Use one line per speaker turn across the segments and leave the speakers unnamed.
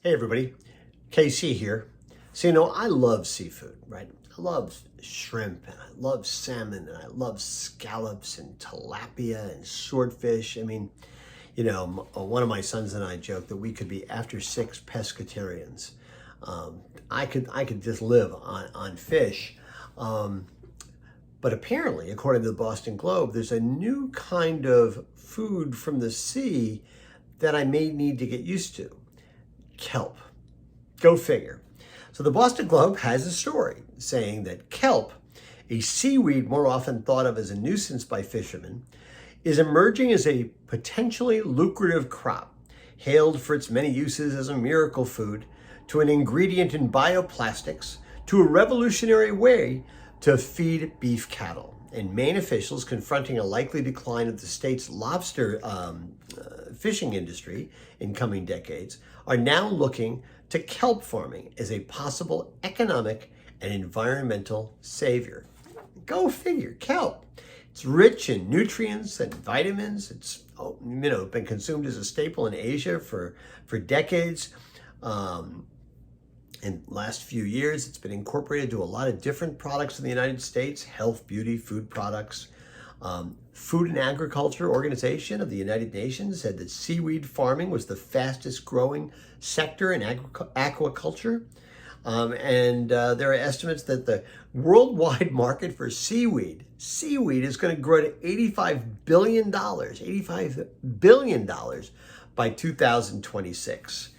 Hey everybody, KC here. So I love seafood, right? I love shrimp and I love salmon and I love scallops and tilapia and swordfish. One of my sons and I joke that we could be after six pescatarians. I could just live on fish. But apparently, according to the Boston Globe, there's a new kind of food from the sea that I may need to get used to. Kelp. Go figure. So the Boston Globe has a story saying that kelp, a seaweed more often thought of as a nuisance by fishermen, is emerging as a potentially lucrative crop, hailed for its many uses as a miracle food, to an ingredient in bioplastics, to a revolutionary way to feed beef cattle. And Maine officials, confronting a likely decline of the state's lobster fishing industry in coming decades, are now looking to kelp farming as a possible economic and environmental savior. Go figure, kelp. It's rich in nutrients and vitamins. It's been consumed as a staple in Asia for decades. In the last few years, it's been incorporated to a lot of different products in the United States, health, beauty, food products. Food and Agriculture Organization of the United Nations said that seaweed farming was the fastest growing sector in aquaculture. There are estimates that the worldwide market for seaweed is going to grow to $85 billion by 2026.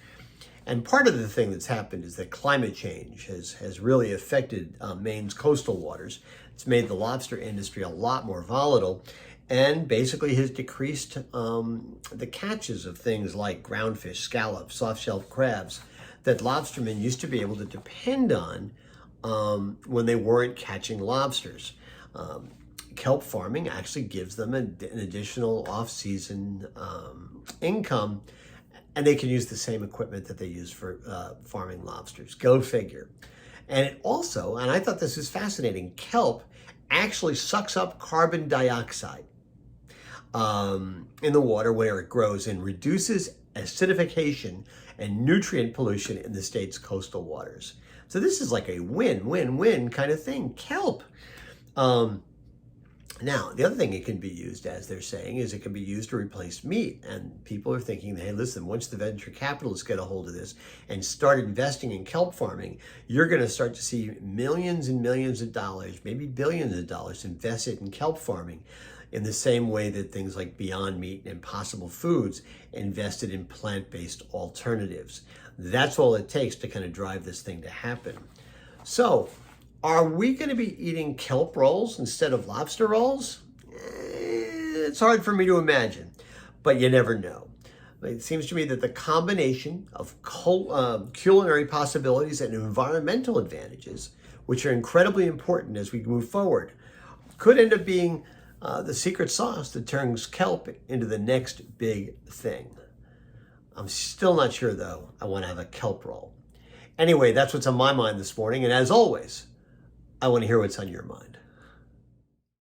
And part of the thing that's happened is that climate change has really affected Maine's coastal waters. It's made the lobster industry a lot more volatile and basically has decreased the catches of things like groundfish, scallops, soft-shelled crabs that lobstermen used to be able to depend on when they weren't catching lobsters. Kelp farming actually gives them an additional off-season income, and they can use the same equipment that they use for farming lobsters. Go figure. And it also, and I thought this was fascinating, kelp actually sucks up carbon dioxide in the water where it grows and reduces acidification and nutrient pollution in the state's coastal waters. So this is like a win-win-win kind of thing. Kelp. Now, the other thing it can be used, as they're saying, is it can be used to replace meat. And people are thinking, hey, listen, once the venture capitalists get a hold of this and start investing in kelp farming, you're going to start to see millions and millions of dollars, maybe billions of dollars invested in kelp farming in the same way that things like Beyond Meat and Impossible Foods invested in plant-based alternatives. That's all it takes to kind of drive this thing to happen. So, are we going to be eating kelp rolls instead of lobster rolls? It's hard for me to imagine, but you never know. It seems to me that the combination of culinary possibilities and environmental advantages, which are incredibly important as we move forward, could end up being the secret sauce that turns kelp into the next big thing. I'm still not sure, though, I want to have a kelp roll. Anyway, that's what's on my mind this morning, and as always, I want to hear what's on your mind.